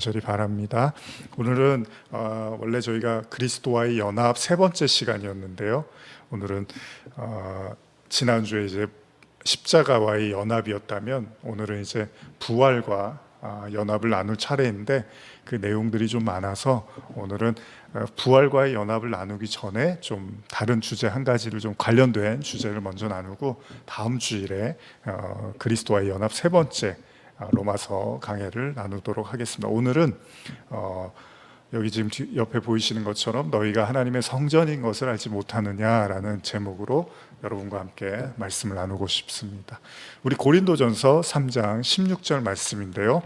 저리 바랍니다. 오늘은 원래 저희가 그리스도와의 연합 세 번째 시간이었는데요. 오늘은 지난주에 이제 십자가와의 연합이었다면 오늘은 이제 부활과 연합을 나눌 차례인데 그 내용들이 좀 많아서 오늘은 부활과의 연합을 나누기 전에 좀 다른 주제 한 가지를 좀 관련된 주제를 먼저 나누고 다음 주일에 그리스도와의 연합 세 번째 로마서 강해를 나누도록 하겠습니다. 오늘은 여기 지금 옆에 보이시는 것처럼 너희가 하나님의 성전인 것을 알지 못하느냐라는 제목으로 여러분과 함께 말씀을 나누고 싶습니다. 우리 고린도전서 3장 16절 말씀인데요.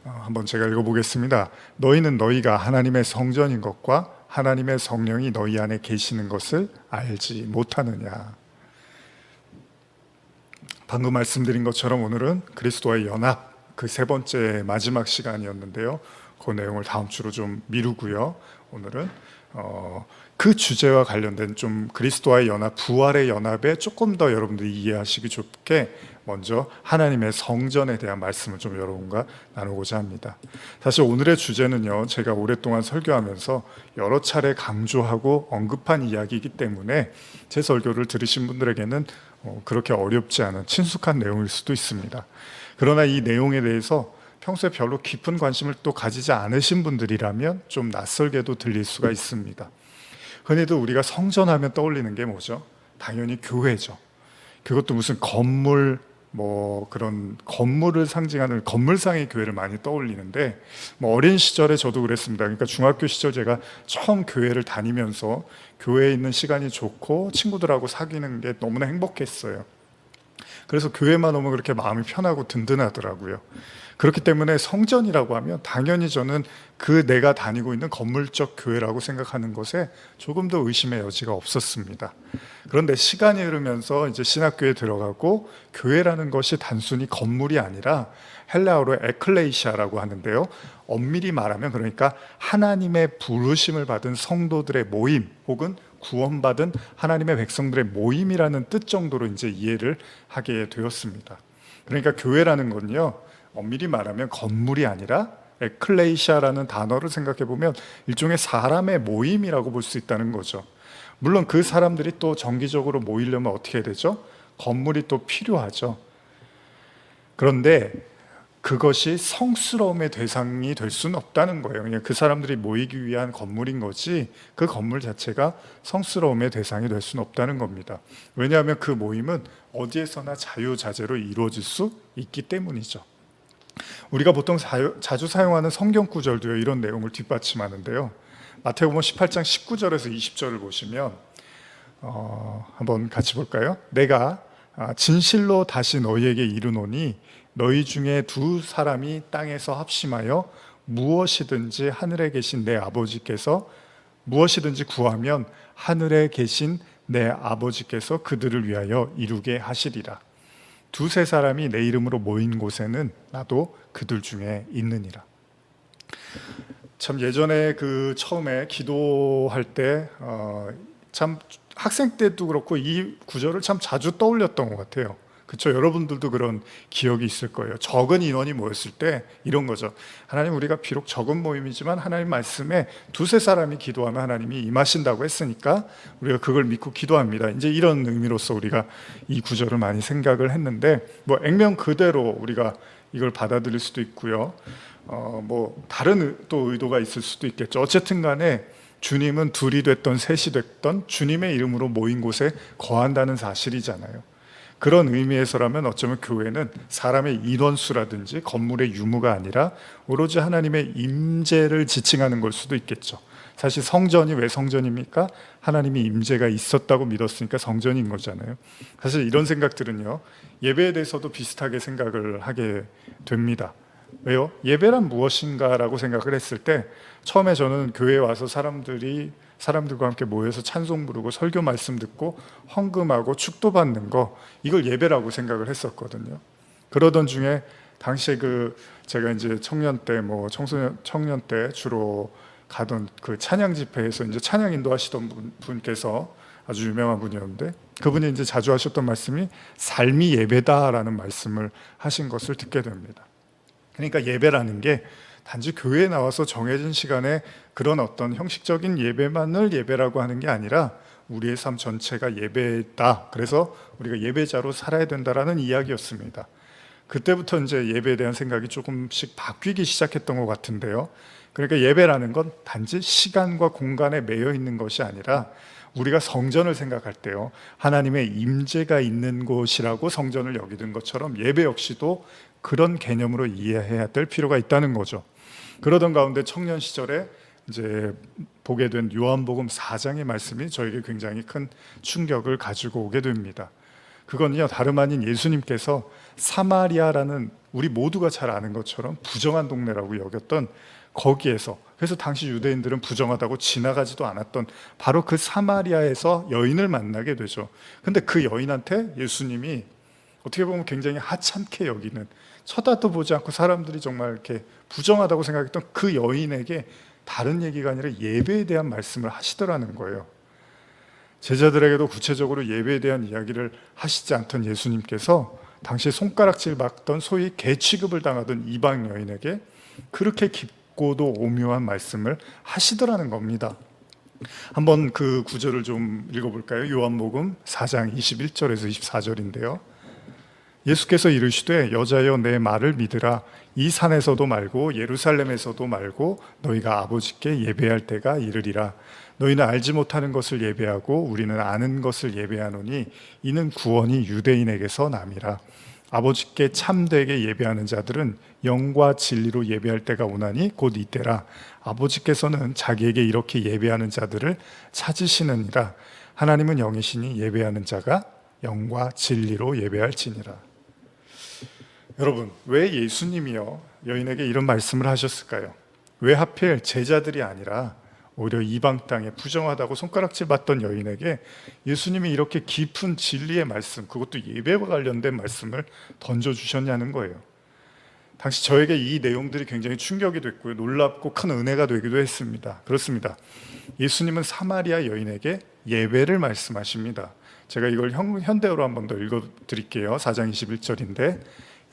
한번 제가 읽어보겠습니다. 너희는 너희가 하나님의 성전인 것과 하나님의 성령이 너희 안에 계시는 것을 알지 못하느냐. 방금 말씀드린 것처럼 오늘은 그리스도와의 연합 그 세 번째 마지막 시간이었는데요. 그 내용을 다음 주로 좀 미루고요. 오늘은 그 주제와 관련된 좀 그리스도와의 연합, 부활의 연합에 조금 더 여러분들이 이해하시기 좋게 먼저 하나님의 성전에 대한 말씀을 좀 여러분과 나누고자 합니다. 사실 오늘의 주제는요, 제가 오랫동안 설교하면서 여러 차례 강조하고 언급한 이야기이기 때문에 제 설교를 들으신 분들에게는 그렇게 어렵지 않은 친숙한 내용일 수도 있습니다. 그러나 이 내용에 대해서 평소에 별로 깊은 관심을 또 가지지 않으신 분들이라면 좀 낯설게도 들릴 수가 있습니다. 흔히도 우리가 성전하면 떠올리는 게 뭐죠? 당연히 교회죠. 그것도 무슨 건물, 그런 건물을 상징하는 건물상의 교회를 많이 떠올리는데, 어린 시절에 저도 그랬습니다. 그러니까 중학교 시절 제가 처음 교회를 다니면서 교회에 있는 시간이 좋고 친구들하고 사귀는 게 너무나 행복했어요. 그래서 교회만 오면 그렇게 마음이 편하고 든든하더라고요. 그렇기 때문에 성전이라고 하면 당연히 저는 내가 다니고 있는 건물적 교회라고 생각하는 것에 조금 더 의심의 여지가 없었습니다. 그런데 시간이 흐르면서 이제 신학교에 들어가고 교회라는 것이 단순히 건물이 아니라 헬라어로 에클레이시아라고 하는데요. 엄밀히 말하면 그러니까 하나님의 부르심을 받은 성도들의 모임 혹은 구원받은 하나님의 백성들의 모임이라는 뜻 정도로 이제 이해를 하게 되었습니다. 그러니까 교회라는 건요, 엄밀히 말하면 건물이 아니라 에클레이시아라는 단어를 생각해 보면 일종의 사람의 모임이라고 볼 수 있다는 거죠. 물론 그 사람들이 또 정기적으로 모이려면 어떻게 해야 되죠? 건물이 또 필요하죠. 그런데 그것이 성스러움의 대상이 될 수는 없다는 거예요. 그냥 그 사람들이 모이기 위한 건물인 거지 그 건물 자체가 성스러움의 대상이 될 수는 없다는 겁니다. 왜냐하면 그 모임은 어디에서나 자유자재로 이루어질 수 있기 때문이죠. 우리가 보통 자주 사용하는 성경 구절도요, 이런 내용을 뒷받침하는데요. 마태복음 18장 19절에서 20절을 보시면 한번 같이 볼까요? 내가 진실로 다시 너희에게 이르노니 너희 중에 두 사람이 땅에서 합심하여 무엇이든지 하늘에 계신 내 아버지께서 무엇이든지 구하면 하늘에 계신 내 아버지께서 그들을 위하여 이루게 하시리라. 두세 사람이 내 이름으로 모인 곳에는 나도 그들 중에 있느니라. 참 예전에 처음에 기도할 때 참 학생 때도 그렇고 이 구절을 참 자주 떠올렸던 것 같아요. 그렇죠? 여러분들도 그런 기억이 있을 거예요. 적은 인원이 모였을 때 이런 거죠. 하나님, 우리가 비록 적은 모임이지만 하나님 말씀에 두세 사람이 기도하면 하나님이 임하신다고 했으니까 우리가 그걸 믿고 기도합니다. 이제 이런 의미로서 우리가 이 구절을 많이 생각을 했는데, 액면 그대로 우리가 이걸 받아들일 수도 있고요. 다른 또 의도가 있을 수도 있겠죠. 어쨌든 간에 주님은 둘이 됐던 셋이 됐던 주님의 이름으로 모인 곳에 거한다는 사실이잖아요. 그런 의미에서라면 어쩌면 교회는 사람의 인원수라든지 건물의 유무가 아니라 오로지 하나님의 임재를 지칭하는 걸 수도 있겠죠. 사실 성전이 왜 성전입니까? 하나님이 임재가 있었다고 믿었으니까 성전인 거잖아요. 사실 이런 생각들은요, 예배에 대해서도 비슷하게 생각을 하게 됩니다. 왜요? 예배란 무엇인가라고 생각을 했을 때 처음에 저는 교회에 와서 사람들과 함께 모여서 찬송 부르고 설교 말씀 듣고 헌금하고 축도받는 거, 이걸 예배라고 생각을 했었거든요. 그러던 중에 당시에 제가 이제 청년 때 청소년 때 주로 가던 그 찬양 집회에서 이제 찬양 인도하시던 분께서 아주 유명한 분이었는데, 그분이 이제 자주 하셨던 말씀이 삶이 예배다라는 말씀을 하신 것을 듣게 됩니다. 그러니까 예배라는 게 단지 교회에 나와서 정해진 시간에 그런 어떤 형식적인 예배만을 예배라고 하는 게 아니라 우리의 삶 전체가 예배다. 그래서 우리가 예배자로 살아야 된다라는 이야기였습니다. 그때부터 이제 예배에 대한 생각이 조금씩 바뀌기 시작했던 것 같은데요. 그러니까 예배라는 건 단지 시간과 공간에 매여 있는 것이 아니라 우리가 성전을 생각할 때요, 하나님의 임재가 있는 곳이라고 성전을 여기는 것처럼 예배 역시도 그런 개념으로 이해해야 될 필요가 있다는 거죠. 그러던 가운데 청년 시절에 이제 보게 된 요한복음 4장의 말씀이 저에게 굉장히 큰 충격을 가지고 오게 됩니다. 그건요, 다름 아닌 예수님께서 사마리아라는 우리 모두가 잘 아는 것처럼 부정한 동네라고 여겼던 거기에서, 그래서 당시 유대인들은 부정하다고 지나가지도 않았던 바로 그 사마리아에서 여인을 만나게 되죠. 근데 그 여인한테 예수님이 어떻게 보면 굉장히 하찮게 여기는, 쳐다도 보지 않고 사람들이 정말 이렇게 부정하다고 생각했던 그 여인에게 다른 얘기가 아니라 예배에 대한 말씀을 하시더라는 거예요. 제자들에게도 구체적으로 예배에 대한 이야기를 하시지 않던 예수님께서 당시 손가락질 받던 소위 개 취급을 당하던 이방 여인에게 그렇게 깊고도 오묘한 말씀을 하시더라는 겁니다. 한번 그 구절을 좀 읽어볼까요? 요한복음 4장 21절에서 24절인데요. 예수께서 이르시되 여자여 내 말을 믿으라. 이 산에서도 말고 예루살렘에서도 말고 너희가 아버지께 예배할 때가 이르리라. 너희는 알지 못하는 것을 예배하고 우리는 아는 것을 예배하노니 이는 구원이 유대인에게서 남이라. 아버지께 참되게 예배하는 자들은 영과 진리로 예배할 때가 오나니 곧 이때라. 아버지께서는 자기에게 이렇게 예배하는 자들을 찾으시느니라. 하나님은 영이시니 예배하는 자가 영과 진리로 예배할지니라. 여러분, 왜 예수님이요 여인에게 이런 말씀을 하셨을까요? 왜 하필 제자들이 아니라 오히려 이방 땅에 부정하다고 손가락질 받던 여인에게 예수님이 이렇게 깊은 진리의 말씀, 그것도 예배와 관련된 말씀을 던져주셨냐는 거예요. 당시 저에게 이 내용들이 굉장히 충격이 됐고요, 놀랍고 큰 은혜가 되기도 했습니다. 그렇습니다. 예수님은 사마리아 여인에게 예배를 말씀하십니다. 제가 이걸 현대어로 한 번 더 읽어드릴게요. 4장 21절인데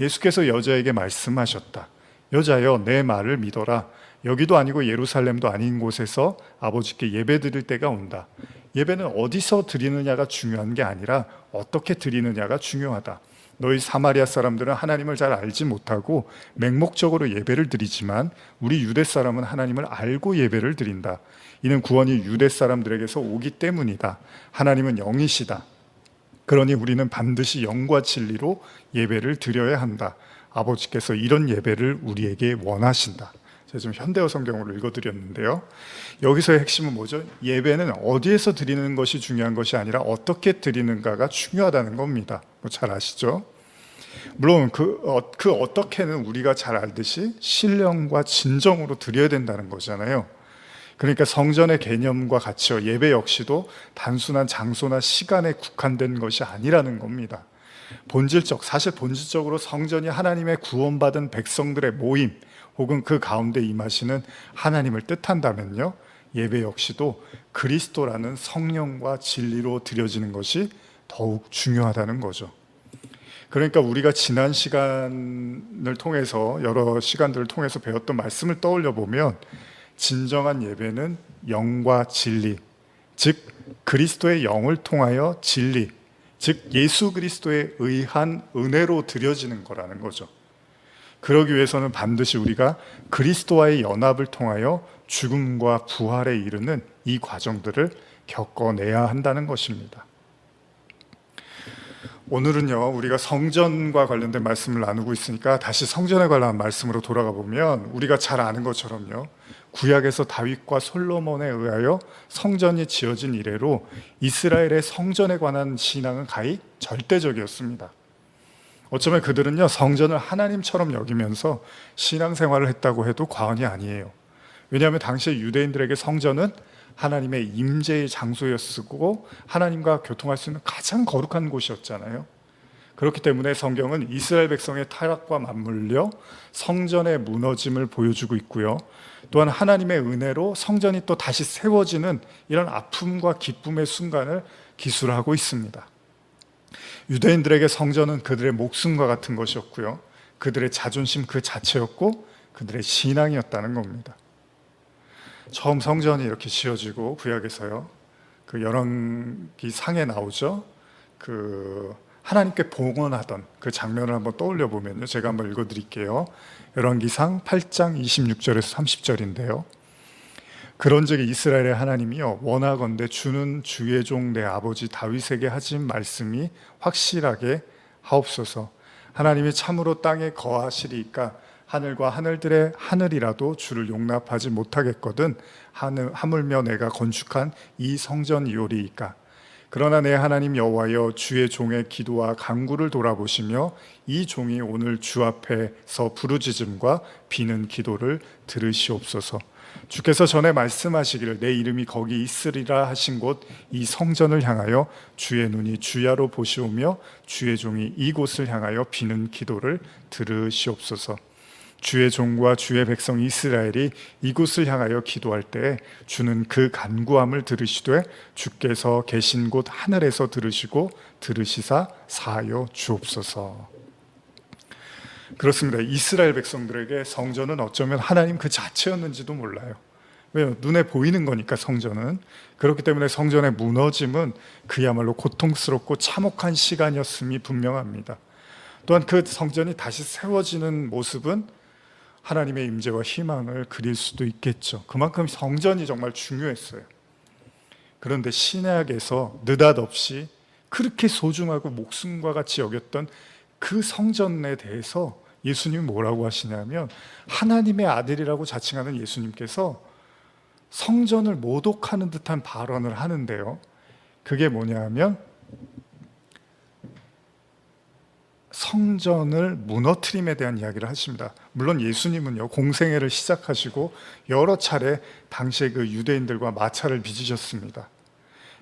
예수께서 여자에게 말씀하셨다. 여자여 내 말을 믿어라. 여기도 아니고 예루살렘도 아닌 곳에서 아버지께 예배 드릴 때가 온다. 예배는 어디서 드리느냐가 중요한 게 아니라 어떻게 드리느냐가 중요하다. 너희 사마리아 사람들은 하나님을 잘 알지 못하고 맹목적으로 예배를 드리지만 우리 유대 사람은 하나님을 알고 예배를 드린다. 이는 구원이 유대 사람들에게서 오기 때문이다. 하나님은 영이시다. 그러니 우리는 반드시 영과 진리로 예배를 드려야 한다. 아버지께서 이런 예배를 우리에게 원하신다. 제가 좀 현대어 성경으로 읽어드렸는데요, 여기서의 핵심은 뭐죠? 예배는 어디에서 드리는 것이 중요한 것이 아니라 어떻게 드리는가가 중요하다는 겁니다. 잘 아시죠? 물론 그 어떻게는 우리가 잘 알듯이 신령과 진정으로 드려야 된다는 거잖아요. 그러니까 성전의 개념과 같이요, 예배 역시도 단순한 장소나 시간에 국한된 것이 아니라는 겁니다. 사실 본질적으로 성전이 하나님의 구원받은 백성들의 모임 혹은 그 가운데 임하시는 하나님을 뜻한다면요, 예배 역시도 그리스도라는 성령과 진리로 드려지는 것이 더욱 중요하다는 거죠. 그러니까 우리가 지난 시간을 통해서, 여러 시간들을 통해서 배웠던 말씀을 떠올려 보면 진정한 예배는 영과 진리, 즉 그리스도의 영을 통하여 진리, 즉 예수 그리스도에 의한 은혜로 드려지는 거라는 거죠. 그러기 위해서는 반드시 우리가 그리스도와의 연합을 통하여 죽음과 부활에 이르는 이 과정들을 겪어내야 한다는 것입니다. 오늘은요, 우리가 성전과 관련된 말씀을 나누고 있으니까 다시 성전에 관한 말씀으로 돌아가 보면 우리가 잘 아는 것처럼요, 구약에서 다윗과 솔로몬에 의하여 성전이 지어진 이래로 이스라엘의 성전에 관한 신앙은 가히 절대적이었습니다. 어쩌면 그들은요, 성전을 하나님처럼 여기면서 신앙생활을 했다고 해도 과언이 아니에요. 왜냐하면 당시에 유대인들에게 성전은 하나님의 임재의 장소였고 하나님과 교통할 수 있는 가장 거룩한 곳이었잖아요. 그렇기 때문에 성경은 이스라엘 백성의 타락과 맞물려 성전의 무너짐을 보여주고 있고요, 또한 하나님의 은혜로 성전이 또 다시 세워지는 이런 아픔과 기쁨의 순간을 기술하고 있습니다. 유대인들에게 성전은 그들의 목숨과 같은 것이었고요, 그들의 자존심 그 자체였고, 그들의 신앙이었다는 겁니다. 처음 성전이 이렇게 지어지고 구약에서요, 그 열왕기 상에 나오죠. 그 하나님께 봉헌하던 그 장면을 한번 떠올려 보면요, 제가 한번 읽어드릴게요. 열왕기상 8장 26절에서 30절인데요. 그런즉 이스라엘의 하나님이여 원하건대 주는 주의 종 내 아버지 다윗에게 하신 말씀이 확실하게 하옵소서. 하나님이 참으로 땅에 거하시리이까 하늘과 하늘들의 하늘이라도 주를 용납하지 못하겠거든 하물며 내가 건축한 이 성전이오리이까. 그러나 내 하나님 여호와여 주의 종의 기도와 간구를 돌아보시며 이 종이 오늘 주 앞에서 부르짖음과 비는 기도를 들으시옵소서. 주께서 전에 말씀하시기를 내 이름이 거기 있으리라 하신 곳 이 성전을 향하여 주의 눈이 주야로 보시오며 주의 종이 이곳을 향하여 비는 기도를 들으시옵소서. 주의 종과 주의 백성 이스라엘이 이곳을 향하여 기도할 때 주는 그 간구함을 들으시되 주께서 계신 곳 하늘에서 들으시고 들으시사 사하여 주옵소서. 그렇습니다. 이스라엘 백성들에게 성전은 어쩌면 하나님 그 자체였는지도 몰라요. 왜요? 눈에 보이는 거니까 성전은. 그렇기 때문에 성전의 무너짐은 그야말로 고통스럽고 참혹한 시간이었음이 분명합니다. 또한 그 성전이 다시 세워지는 모습은 하나님의 임재와 희망을 그릴 수도 있겠죠. 그만큼 성전이 정말 중요했어요. 그런데 신약에서 느닷없이 그렇게 소중하고 목숨과 같이 여겼던 그 성전에 대해서 예수님이 뭐라고 하시냐면, 하나님의 아들이라고 자칭하는 예수님께서 성전을 모독하는 듯한 발언을 하는데요, 그게 뭐냐면 성전을 무너뜨림에 대한 이야기를 하십니다. 물론 예수님은요, 공생애를 시작하시고 여러 차례 당시의 그 유대인들과 마찰을 빚으셨습니다.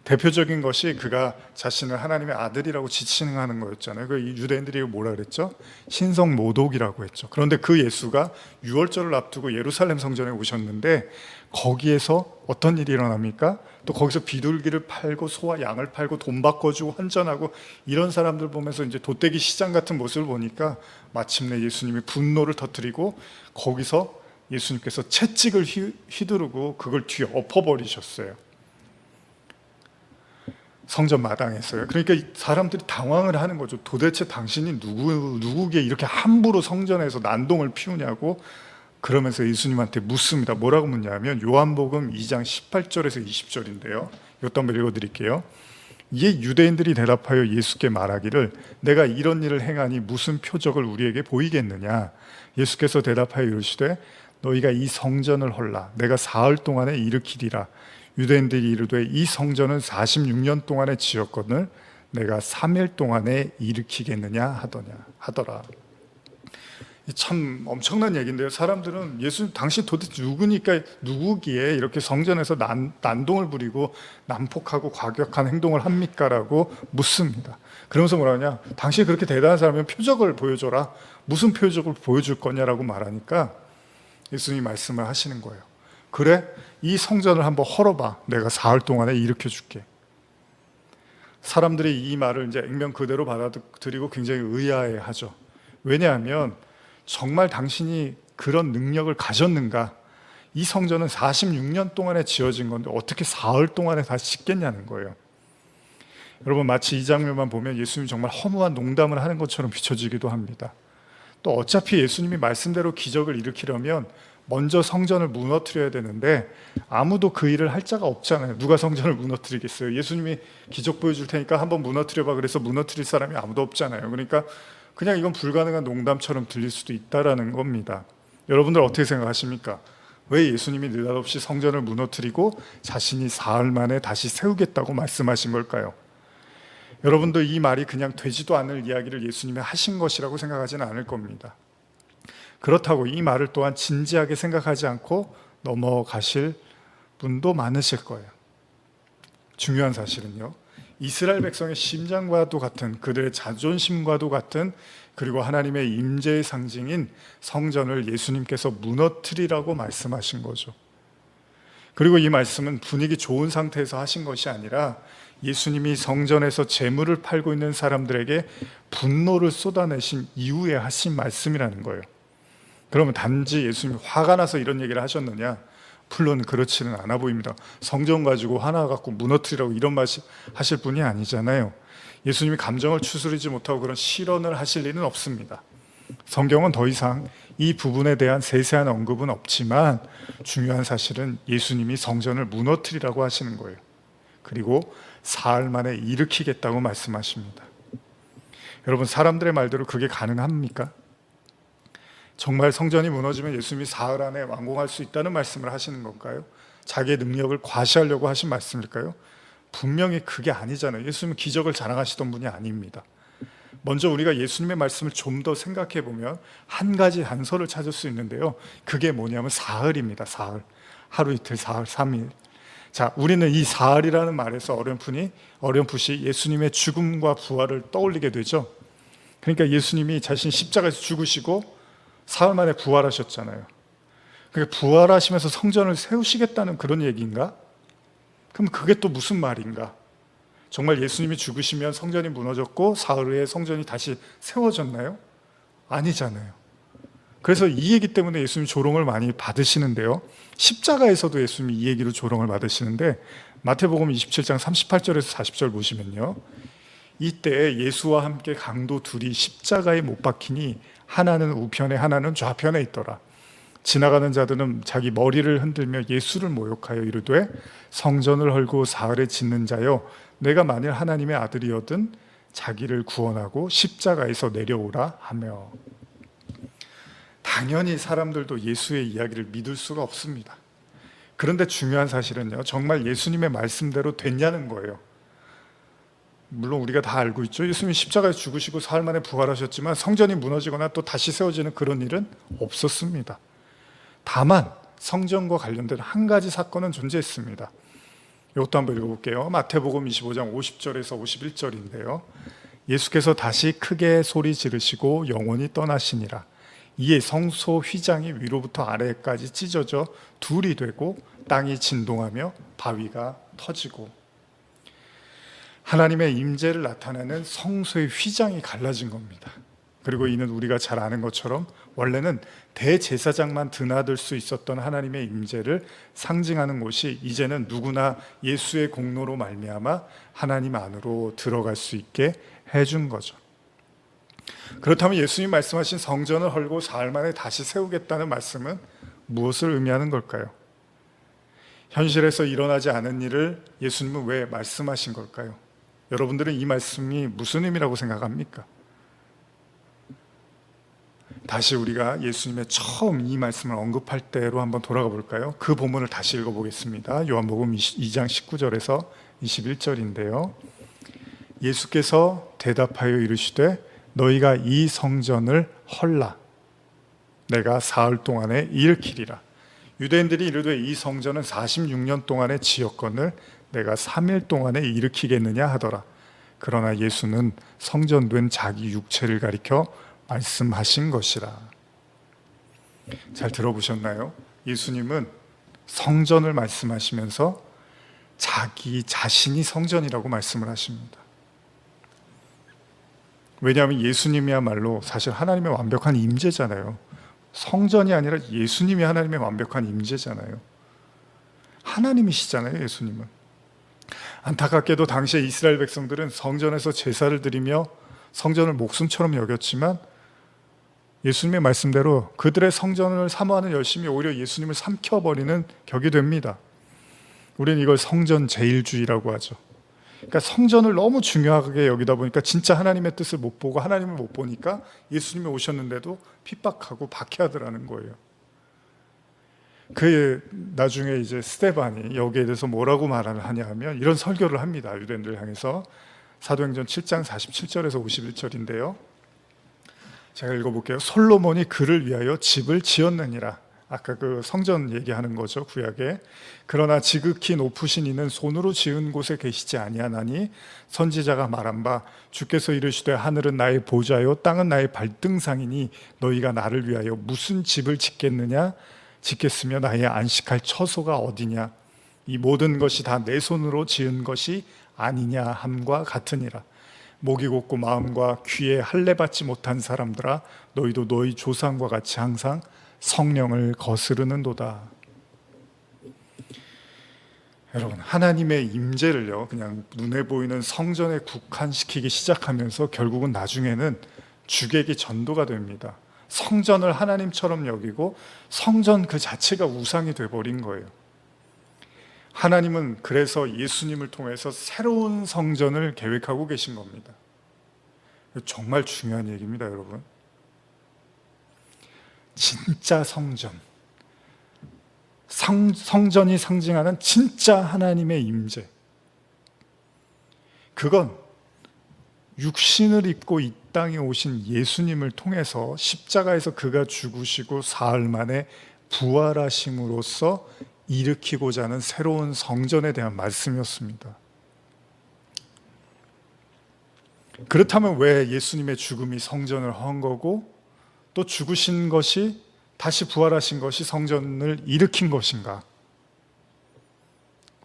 대표적인 것이 그가 자신을 하나님의 아들이라고 지칭하는 거였잖아요. 그 유대인들이 뭐라 그랬죠? 신성 모독이라고 했죠. 그런데 그 예수가 유월절을 앞두고 예루살렘 성전에 오셨는데 거기에서 어떤 일이 일어납니까? 또 거기서 비둘기를 팔고 소와 양을 팔고 돈 바꿔주고 환전하고 이런 사람들 보면서 이제 돗대기 시장 같은 모습을 보니까 마침내 예수님이 분노를 터뜨리고 거기서 예수님께서 채찍을 휘두르고 그걸 뒤에 엎어버리셨어요. 성전 마당에서요. 그러니까 사람들이 당황을 하는 거죠. 도대체 당신이 누구기에 이렇게 함부로 성전에서 난동을 피우냐고. 그러면서 예수님한테 묻습니다. 뭐라고 묻냐면 요한복음 2장 18절에서 20절인데요. 이것도 한번 읽어드릴게요. 이에 유대인들이 대답하여 예수께 말하기를 내가 이런 일을 행하니 무슨 표적을 우리에게 보이겠느냐. 예수께서 대답하여 이르시되 너희가 이 성전을 헐라 내가 사흘 동안에 일으키리라. 유대인들이 이르되 이 성전은 46년 동안에 지었거늘 내가 3일 동안에 일으키겠느냐 하더라. 참 엄청난 얘기인데요. 사람들은 예수님 당신 도대체 누구기에 이렇게 성전에서 난동을 부리고 난폭하고 과격한 행동을 합니까? 라고 묻습니다. 그러면서 뭐라 하냐, 당신이 그렇게 대단한 사람이면 표적을 보여줘라. 무슨 표적을 보여줄 거냐라고 말하니까 예수님이 말씀을 하시는 거예요. 그래, 이 성전을 한번 헐어봐. 내가 사흘 동안에 일으켜줄게. 사람들이 이 말을 이제 액면 그대로 받아들이고 굉장히 의아해하죠. 왜냐하면 정말 당신이 그런 능력을 가졌는가? 이 성전은 46년 동안에 지어진 건데 어떻게 사흘 동안에 다 짓겠냐는 거예요. 여러분, 마치 이 장면만 보면 예수님이 정말 허무한 농담을 하는 것처럼 비춰지기도 합니다. 또 어차피 예수님이 말씀대로 기적을 일으키려면 먼저 성전을 무너뜨려야 되는데 아무도 그 일을 할 자가 없잖아요. 누가 성전을 무너뜨리겠어요? 예수님이 기적 보여줄 테니까 한번 무너뜨려봐 그래서 무너뜨릴 사람이 아무도 없잖아요. 그러니까 그냥 이건 불가능한 농담처럼 들릴 수도 있다라는 겁니다. 여러분들 어떻게 생각하십니까? 왜 예수님이 느닷없이 성전을 무너뜨리고 자신이 사흘 만에 다시 세우겠다고 말씀하신 걸까요? 여러분도 이 말이 그냥 되지도 않을 이야기를 예수님이 하신 것이라고 생각하지는 않을 겁니다. 그렇다고 이 말을 또한 진지하게 생각하지 않고 넘어가실 분도 많으실 거예요. 중요한 사실은요, 이스라엘 백성의 심장과도 같은, 그들의 자존심과도 같은, 그리고 하나님의 임재의 상징인 성전을 예수님께서 무너뜨리라고 말씀하신 거죠. 그리고 이 말씀은 분위기 좋은 상태에서 하신 것이 아니라 예수님이 성전에서 재물을 팔고 있는 사람들에게 분노를 쏟아내신 이후에 하신 말씀이라는 거예요. 그러면 단지 예수님이 화가 나서 이런 얘기를 하셨느냐? 물론 그렇지는 않아 보입니다. 성전 가지고 화나 갖고 무너뜨리라고 이런 말 하실 분이 아니잖아요. 예수님이 감정을 추스르지 못하고 그런 실언을 하실 리는 없습니다. 성경은 더 이상 이 부분에 대한 세세한 언급은 없지만 중요한 사실은 예수님이 성전을 무너뜨리라고 하시는 거예요. 그리고 사흘 만에 일으키겠다고 말씀하십니다. 여러분, 사람들의 말대로 그게 가능합니까? 정말 성전이 무너지면 예수님이 사흘 안에 완공할 수 있다는 말씀을 하시는 건가요? 자기의 능력을 과시하려고 하신 말씀일까요? 분명히 그게 아니잖아요. 예수님은 기적을 자랑하시던 분이 아닙니다. 먼저 우리가 예수님의 말씀을 좀 더 생각해 보면 한 가지 단서를 찾을 수 있는데요. 그게 뭐냐면 사흘입니다. 사흘. 하루 이틀, 사흘, 3일. 자, 우리는 이 사흘이라는 말에서 어렴풋이 예수님의 죽음과 부활을 떠올리게 되죠. 그러니까 예수님이 자신 십자가에서 죽으시고 사흘 만에 부활하셨잖아요. 그러니까 부활하시면서 성전을 세우시겠다는 그런 얘기인가? 그럼 그게 또 무슨 말인가? 정말 예수님이 죽으시면 성전이 무너졌고 사흘 후에 성전이 다시 세워졌나요? 아니잖아요. 그래서 이 얘기 때문에 예수님 조롱을 많이 받으시는데요. 십자가에서도 예수님이 이 얘기로 조롱을 받으시는데 마태복음 27장 38절에서 40절 보시면요. 이때 예수와 함께 강도 둘이 십자가에 못 박히니 하나는 우편에 하나는 좌편에 있더라. 지나가는 자들은 자기 머리를 흔들며 예수를 모욕하여 이르되 성전을 헐고 사흘에 짓는 자여 내가 만일 하나님의 아들이거든 자기를 구원하고 십자가에서 내려오라 하며. 당연히 사람들도 예수의 이야기를 믿을 수가 없습니다. 그런데 중요한 사실은요, 정말 예수님의 말씀대로 됐냐는 거예요. 물론 우리가 다 알고 있죠. 예수님이 십자가에 죽으시고 사흘 만에 부활하셨지만 성전이 무너지거나 또 다시 세워지는 그런 일은 없었습니다. 다만 성전과 관련된 한 가지 사건은 존재했습니다. 이것도 한번 읽어볼게요. 마태복음 25장 50절에서 51절인데요. 예수께서 다시 크게 소리 지르시고 영원히 떠나시니라. 이에 성소 휘장이 위로부터 아래까지 찢어져 둘이 되고 땅이 진동하며 바위가 터지고. 하나님의 임재를 나타내는 성소의 휘장이 갈라진 겁니다. 그리고 이는 우리가 잘 아는 것처럼 원래는 대제사장만 드나들 수 있었던 하나님의 임재를 상징하는 곳이 이제는 누구나 예수의 공로로 말미암아 하나님 안으로 들어갈 수 있게 해준 거죠. 그렇다면 예수님 말씀하신 성전을 헐고 사흘 만에 다시 세우겠다는 말씀은 무엇을 의미하는 걸까요? 현실에서 일어나지 않은 일을 예수님은 왜 말씀하신 걸까요? 여러분들은 이 말씀이 무슨 의미라고 생각합니까? 다시 우리가 예수님의 처음 이 말씀을 언급할 때로 한번 돌아가 볼까요? 그 본문을 다시 읽어보겠습니다. 요한복음 2장 19절에서 21절인데요. 예수께서 대답하여 이르시되 너희가 이 성전을 헐라 내가 사흘 동안에 일으키리라. 유대인들이 이르되 이 성전은 46년 동안에 지었거늘 내가 3일 동안에 일으키겠느냐 하더라. 그러나 예수는 성전된 자기 육체를 가리켜 말씀하신 것이라. 잘 들어보셨나요? 예수님은 성전을 말씀하시면서 자기 자신이 성전이라고 말씀을 하십니다. 왜냐하면 예수님이야말로 사실 하나님의 완벽한 임재잖아요. 성전이 아니라 예수님이 하나님의 완벽한 임재잖아요. 하나님이시잖아요, 예수님은. 안타깝게도 당시에 이스라엘 백성들은 성전에서 제사를 드리며 성전을 목숨처럼 여겼지만 예수님의 말씀대로 그들의 성전을 사모하는 열심이 오히려 예수님을 삼켜버리는 격이 됩니다. 우리는 이걸 성전 제일주의라고 하죠. 그러니까 성전을 너무 중요하게 여기다 보니까 진짜 하나님의 뜻을 못 보고 하나님을 못 보니까 예수님이 오셨는데도 핍박하고 박해하더라는 거예요. 그 나중에 이제 스데반이 여기에 대해서 뭐라고 말을 하냐 하면 이런 설교를 합니다. 유대인들 향해서. 사도행전 7장 47절에서 51절인데요. 제가 읽어볼게요. 솔로몬이 그를 위하여 집을 지었느니라. 아까 그 성전 얘기하는 거죠, 구약에. 그러나 지극히 높으신 이는 손으로 지은 곳에 계시지 아니하나니 선지자가 말한 바 주께서 이르시되 하늘은 나의 보좌요 땅은 나의 발등상이니 너희가 나를 위하여 무슨 집을 짓겠느냐? 짓겠으며 나의 안식할 처소가 어디냐? 이 모든 것이 다 내 손으로 지은 것이 아니냐 함과 같으니라. 목이 곧고 마음과 귀에 할례 받지 못한 사람들아 너희도 너희 조상과 같이 항상 성령을 거스르는도다. 여러분, 하나님의 임재를요 그냥 눈에 보이는 성전에 국한시키기 시작하면서 결국은 나중에는 주객이 전도가 됩니다. 성전을 하나님처럼 여기고 성전 그 자체가 우상이 돼버린 거예요. 하나님은 그래서 예수님을 통해서 새로운 성전을 계획하고 계신 겁니다. 정말 중요한 얘기입니다, 여러분. 진짜 성전, 성전이 상징하는 진짜 하나님의 임재, 그건 육신을 입고 이 땅에 오신 예수님을 통해서 십자가에서 그가 죽으시고 사흘 만에 부활하심으로써 일으키고자 하는 새로운 성전에 대한 말씀이었습니다. 그렇다면 왜 예수님의 죽음이 성전을 한 거고 또 죽으신 것이 다시 부활하신 것이 성전을 일으킨 것인가?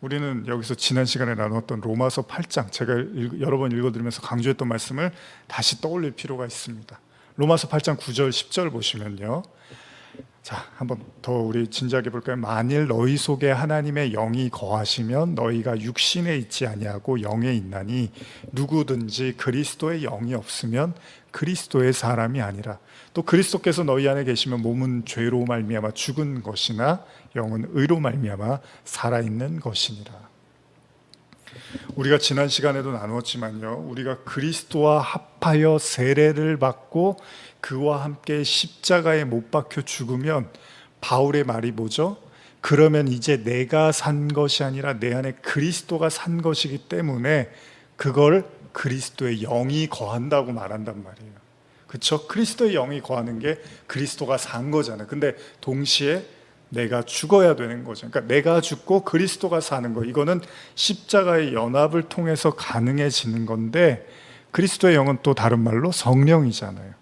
우리는 여기서 지난 시간에 나눴던 로마서 8장, 제가 여러 번 읽어드리면서 강조했던 말씀을 다시 떠올릴 필요가 있습니다. 로마서 8장 9절 10절 보시면요, 자, 한번 더 우리 진지하게 볼까요? 만일 너희 속에 하나님의 영이 거하시면 너희가 육신에 있지 아니하고 영에 있나니 누구든지 그리스도의 영이 없으면 그리스도의 사람이 아니라. 또 그리스도께서 너희 안에 계시면 몸은 죄로 말미암아 죽은 것이나 영은 의로 말미암아 살아있는 것이니라. 우리가 지난 시간에도 나누었지만요, 우리가 그리스도와 합하여 세례를 받고 그와 함께 십자가에 못 박혀 죽으면 바울의 말이 뭐죠? 그러면 이제 내가 산 것이 아니라 내 안에 그리스도가 산 것이기 때문에 그걸 그리스도의 영이 거한다고 말한단 말이에요. 그렇죠? 그리스도의 영이 거하는 게 그리스도가 산 거잖아요. 근데 동시에 내가 죽어야 되는 거죠. 그러니까 내가 죽고 그리스도가 사는 거, 이거는 십자가의 연합을 통해서 가능해지는 건데, 그리스도의 영은 또 다른 말로 성령이잖아요.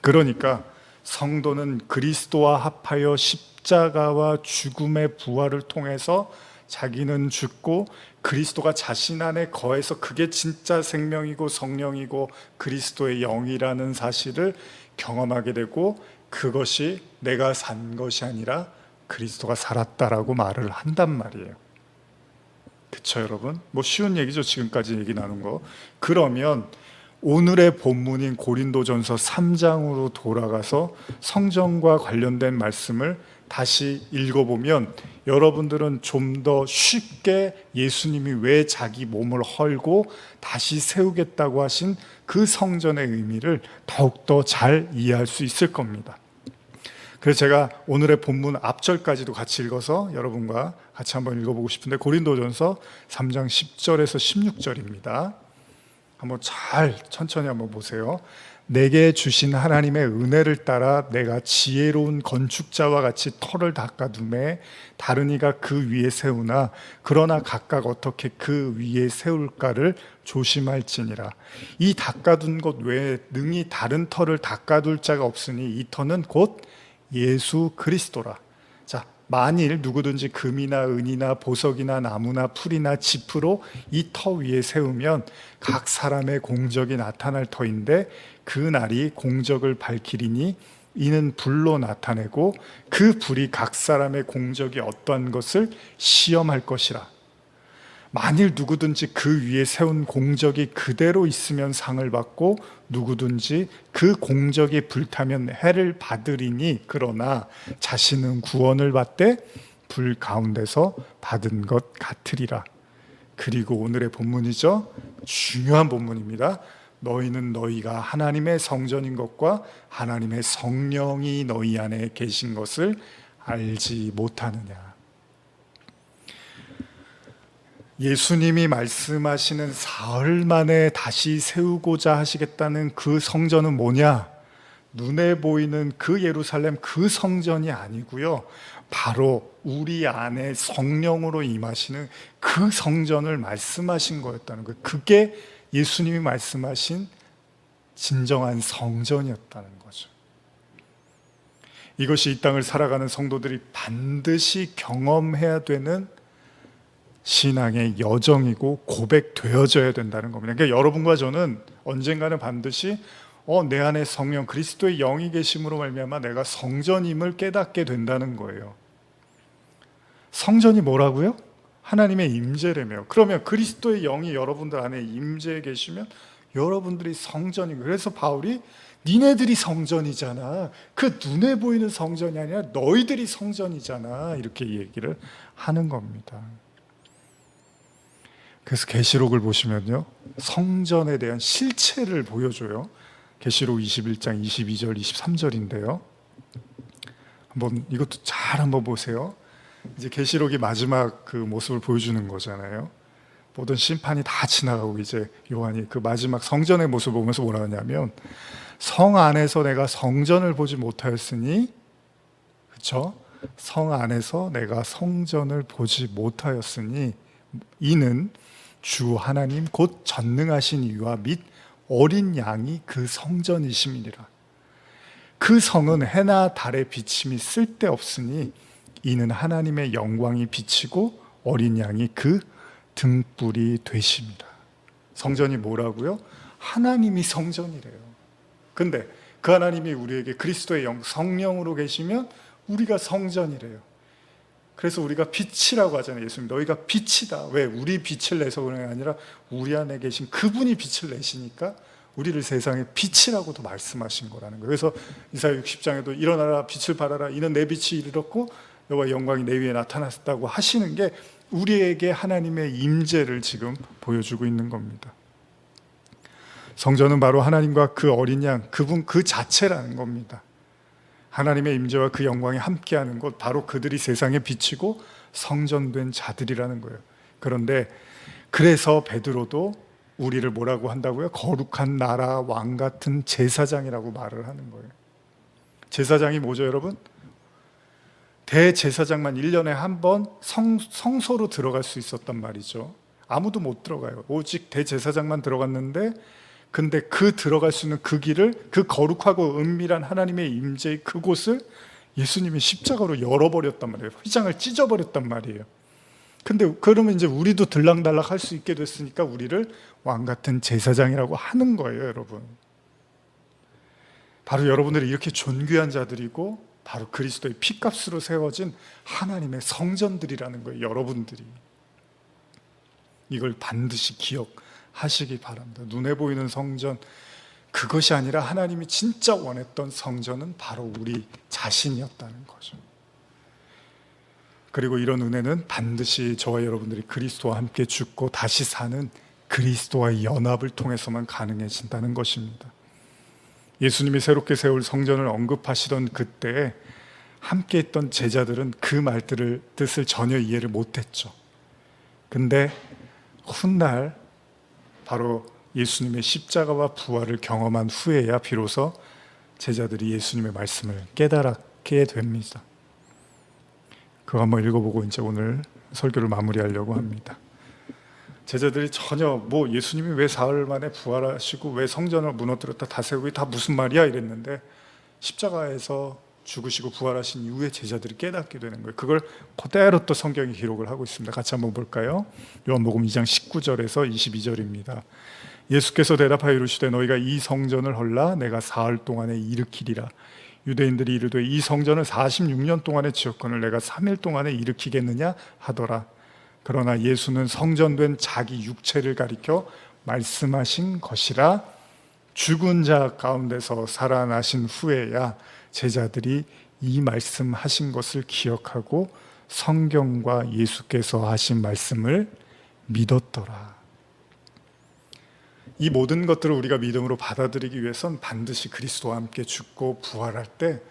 그러니까 성도는 그리스도와 합하여 십자가와 죽음의 부활을 통해서 자기는 죽고 그리스도가 자신 안에 거해서 그게 진짜 생명이고 성령이고 그리스도의 영이라는 사실을 경험하게 되고, 그것이 내가 산 것이 아니라 그리스도가 살았다라고 말을 한단 말이에요. 그쵸, 여러분? 뭐 쉬운 얘기죠, 지금까지 얘기 나눈 거. 그러면 오늘의 본문인 고린도전서 3장으로 돌아가서 성전과 관련된 말씀을 다시 읽어보면 여러분들은 좀 더 쉽게 예수님이 왜 자기 몸을 헐고 다시 세우겠다고 하신 그 성전의 의미를 더욱더 잘 이해할 수 있을 겁니다. 그래서 제가 오늘의 본문 앞절까지도 같이 읽어서 여러분과 같이 한번 읽어보고 싶은데, 고린도전서 3장 10절에서 16절입니다. 한번 잘 천천히 한번 보세요. 내게 주신 하나님의 은혜를 따라 내가 지혜로운 건축자와 같이 터를 닦아두매 다른 이가 그 위에 세우나 그러나 각각 어떻게 그 위에 세울까를 조심할지니라. 이 닦아둔 것 외에 능히 다른 터를 닦아둘 자가 없으니 이 터는 곧 예수 그리스도라. 자, 만일 누구든지 금이나 은이나 보석이나 나무나 풀이나 짚으로 이 터 위에 세우면 각 사람의 공적이 나타날 터인데 그 날이 공적을 밝히리니 이는 불로 나타내고 그 불이 각 사람의 공적이 어떠한 것을 시험할 것이라. 만일 누구든지 그 위에 세운 공적이 그대로 있으면 상을 받고 누구든지 그 공적이 불타면 해를 받으리니 그러나 자신은 구원을 받되 불 가운데서 받은 것 같으리라. 그리고 오늘의 본문이죠. 중요한 본문입니다. 너희는 너희가 하나님의 성전인 것과 하나님의 성령이 너희 안에 계신 것을 알지 못하느냐. 예수님이 말씀하시는 사흘 만에 다시 세우고자 하시겠다는 그 성전은 뭐냐? 눈에 보이는 그 예루살렘 그 성전이 아니고요, 바로 우리 안에 성령으로 임하시는 그 성전을 말씀하신 거였다는 거예요. 그게 예수님이 말씀하신 진정한 성전이었다는 거죠. 이것이 이 땅을 살아가는 성도들이 반드시 경험해야 되는 신앙의 여정이고 고백되어져야 된다는 겁니다. 그러니까 여러분과 저는 언젠가는 반드시 내 안에 성령 그리스도의 영이 계심으로 말미암아 내가 성전임을 깨닫게 된다는 거예요. 성전이 뭐라고요? 하나님의 임재라며. 그러면 그리스도의 영이 여러분들 안에 임재해 계시면 여러분들이 성전이고, 그래서 바울이 니네들이 성전이잖아, 그 눈에 보이는 성전이 아니라 너희들이 성전이잖아, 이렇게 얘기를 하는 겁니다. 그래서 계시록을 보시면요, 성전에 대한 실체를 보여줘요. 계시록 21장 22절 23절인데요 한번 이것도 잘 한번 보세요. 이제 계시록이 마지막 그 모습을 보여주는 거잖아요. 모든 심판이 다 지나가고 이제 요한이 그 마지막 성전의 모습을 보면서 뭐라 하냐면, 성 안에서 내가 성전을 보지 못하였으니, 그렇죠? 성 안에서 내가 성전을 보지 못하였으니 이는 주 하나님 곧 전능하신 이와 및 어린 양이 그 성전이심이니라. 그 성은 해나 달의 비침이 쓸데없으니 이는 하나님의 영광이 비치고 어린 양이 그 등불이 되십니다. 성전이 뭐라고요? 하나님이 성전이래요. 근데 그 하나님이 우리에게 그리스도의 성령으로 계시면 우리가 성전이래요. 그래서 우리가 빛이라고 하잖아요. 예수님 너희가 빛이다. 왜? 우리 빛을 내서 그런 게 아니라 우리 안에 계신 그분이 빛을 내시니까 우리를 세상의 빛이라고도 말씀하신 거라는 거예요. 그래서 이사야 60장에도 일어나라 빛을 발하라 이는 내 빛이 이르렀고 여호와의 영광이 내 위에 나타났다고 하시는 게 우리에게 하나님의 임재를 지금 보여주고 있는 겁니다. 성전은 바로 하나님과 그 어린 양, 그분 그 자체라는 겁니다. 하나님의 임재와 그 영광이 함께하는 곳, 바로 그들이 세상의 빛이고 성전된 자들이라는 거예요. 그런데 그래서 베드로도 우리를 뭐라고 한다고요? 거룩한 나라 왕 같은 제사장이라고 말을 하는 거예요. 제사장이 뭐죠, 여러분? 대제사장만 1년에 한 번 성소로 들어갈 수 있었단 말이죠. 아무도 못 들어가요. 오직 대제사장만 들어갔는데, 근데 그 들어갈 수 있는 그 길을, 그 거룩하고 은밀한 하나님의 임재의 그곳을 예수님이 십자가로 열어버렸단 말이에요. 휘장을 찢어버렸단 말이에요. 근데 그러면 이제 우리도 들락날락 할 수 있게 됐으니까 우리를 왕 같은 제사장이라고 하는 거예요, 여러분. 바로 여러분들이 이렇게 존귀한 자들이고 바로 그리스도의 피값으로 세워진 하나님의 성전들이라는 거예요, 여러분들이. 이걸 반드시 기억하시기 바랍니다. 눈에 보이는 성전, 그것이 아니라 하나님이 진짜 원했던 성전은 바로 우리 자신이었다는 거죠. 그리고 이런 은혜는 반드시 저와 여러분들이 그리스도와 함께 죽고 다시 사는 그리스도와의 연합을 통해서만 가능해진다는 것입니다. 예수님이 새롭게 세울 성전을 언급하시던 그때 함께 있던 제자들은 그 뜻을 전혀 이해를 못했죠. 근데 훗날 바로 예수님의 십자가와 부활을 경험한 후에야 비로소 제자들이 예수님의 말씀을 깨달게 됩니다. 그거 한번 읽어보고 이제 오늘 설교를 마무리하려고 합니다. 제자들이 전혀 예수님이 왜 사흘 만에 부활하시고 왜 성전을 무너뜨렸다 다세우고 다 무슨 말이야 이랬는데, 십자가에서 죽으시고 부활하신 이후에 제자들이 깨닫게 되는 거예요. 그걸 그대로 또 성경이 기록을 하고 있습니다. 같이 한번 볼까요? 요한복음 2장 19절에서 22절입니다. 예수께서 대답하여 이르시되 너희가 이 성전을 헐라 내가 사흘 동안에 일으키리라. 유대인들이 이르되 이 성전을 46년 동안에 지었거늘 내가 3일 동안에 일으키겠느냐 하더라. 그러나 예수는 성전된 자기 육체를 가리켜 말씀하신 것이라. 죽은 자 가운데서 살아나신 후에야 제자들이 이 말씀하신 것을 기억하고 성경과 예수께서 하신 말씀을 믿었더라. 이 모든 것들을 우리가 믿음으로 받아들이기 위해선 반드시 그리스도와 함께 죽고 부활할 때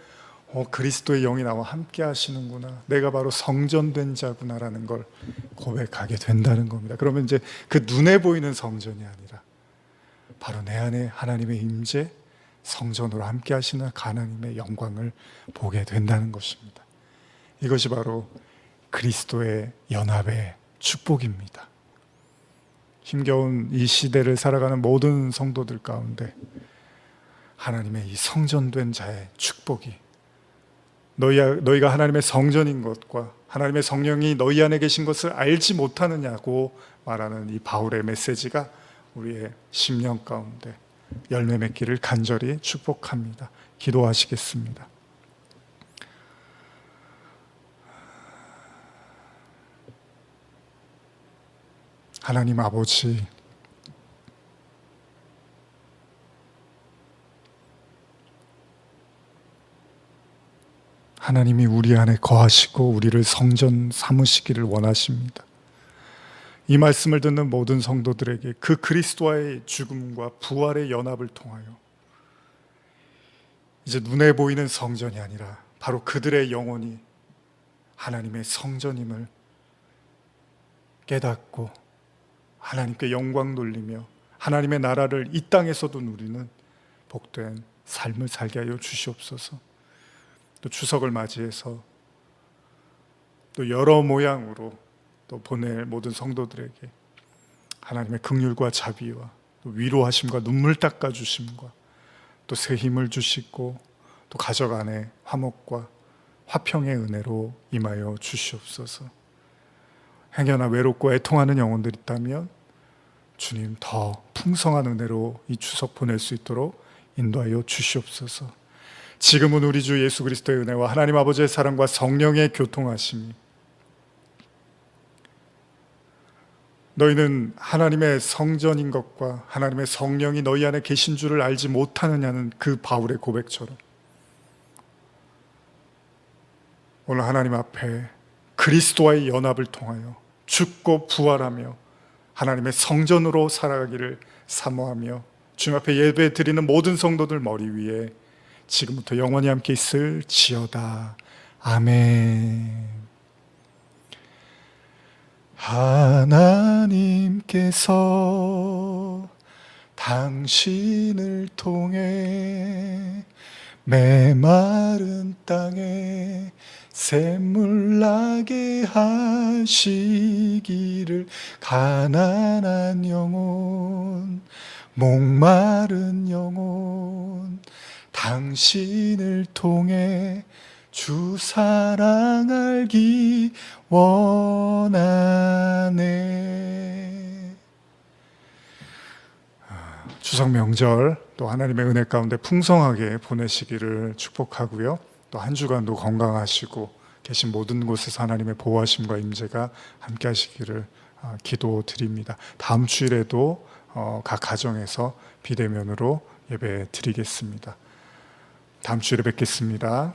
그리스도의 영이 나와 함께 하시는구나, 내가 바로 성전된 자구나라는 걸 고백하게 된다는 겁니다. 그러면 이제 그 눈에 보이는 성전이 아니라 바로 내 안에 하나님의 임재, 성전으로 함께 하시는 하나님의 영광을 보게 된다는 것입니다. 이것이 바로 그리스도의 연합의 축복입니다. 힘겨운 이 시대를 살아가는 모든 성도들 가운데 하나님의 이 성전된 자의 축복이, 너희가 하나님의 성전인 것과 하나님의 성령이 너희 안에 계신 것을 알지 못하느냐고 말하는 이 바울의 메시지가 우리의 심령 가운데 열매 맺기를 간절히 축복합니다. 기도하시겠습니다. 하나님 아버지, 하나님이 우리 안에 거하시고 우리를 성전 삼으시기를 원하십니다. 이 말씀을 듣는 모든 성도들에게 그 그리스도와의 죽음과 부활의 연합을 통하여 이제 눈에 보이는 성전이 아니라 바로 그들의 영혼이 하나님의 성전임을 깨닫고 하나님께 영광 돌리며 하나님의 나라를 이 땅에서도 누리는 복된 삶을 살게 하여 주시옵소서. 또 추석을 맞이해서 또 여러 모양으로 또 보낼 모든 성도들에게 하나님의 긍휼과 자비와 또 위로하심과 눈물 닦아주심과 또 새 힘을 주시고 또 가족 안에 화목과 화평의 은혜로 임하여 주시옵소서. 행여나 외롭고 애통하는 영혼들이 있다면 주님 더 풍성한 은혜로 이 추석 보낼 수 있도록 인도하여 주시옵소서. 지금은 우리 주 예수 그리스도의 은혜와 하나님 아버지의 사랑과 성령의 교통하심이 너희는 하나님의 성전인 것과 하나님의 성령이 너희 안에 계신 줄을 알지 못하느냐는 그 바울의 고백처럼 오늘 하나님 앞에 그리스도와의 연합을 통하여 죽고 부활하며 하나님의 성전으로 살아가기를 사모하며 주님 앞에 예배 드리는 모든 성도들 머리 위에 지금부터 영원히 함께 있을지어다. 아멘. 하나님께서 당신을 통해 메마른 땅에 샘물 나게 하시기를 가난한 영혼 목마른 영혼 당신을 통해 주 사랑 알기 원하네. 추석 명절 또 하나님의 은혜 가운데 풍성하게 보내시기를 축복하고요. 또 한 주간도 건강하시고 계신 모든 곳에서 하나님의 보호하심과 임재가 함께 하시기를 기도드립니다. 다음 주일에도 각 가정에서 비대면으로 예배 드리겠습니다. 다음 주일에 뵙겠습니다.